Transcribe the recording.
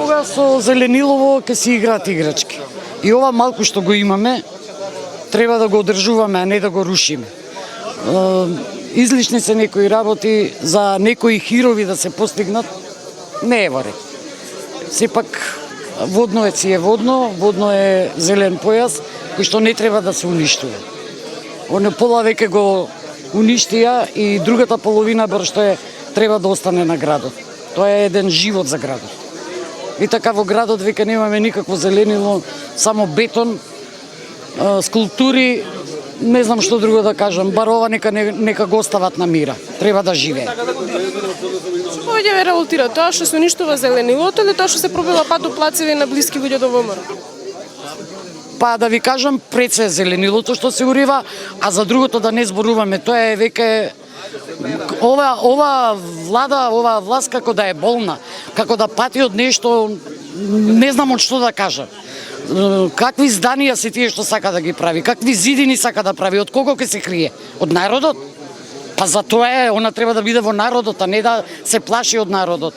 Кога со зеленилово ќе си играат играчки. И ова малку што го имаме, треба да го одржуваме, а не да го рушиме. Излишни се некои работи за некои хирови да се постигнат, не е во ред. Сепак водно е си е водно, водно е зелен појас, кој што не треба да се уништува. Оне пола веќе го уништија и другата половина бар што е треба да остане на градот. Тоа е еден живот за градот. И така во градот веќе немаме никакво зеленило, само бетон, скулптури, не знам што друго да кажам, бар ова нека го остават на мира. Треба да живее. Што повеќе ве револтира, тоа што се уништува зеленилото или тоа што се пробива патоплацеви на блиски луѓе до ВМРО? Па да ви кажам, пред се зеленилото што се урива, а за другото да не зборуваме, тоа е веќе ова влада, ова власт како да е болна, како да пати од нешто, не знам од што да кажам. Какви зданија се тие што сака да ги прави, какви зидини сака да прави, од кого ќе се крие? Од народот? Па за тоа е, она треба да биде во народот, а не да се плаши од народот.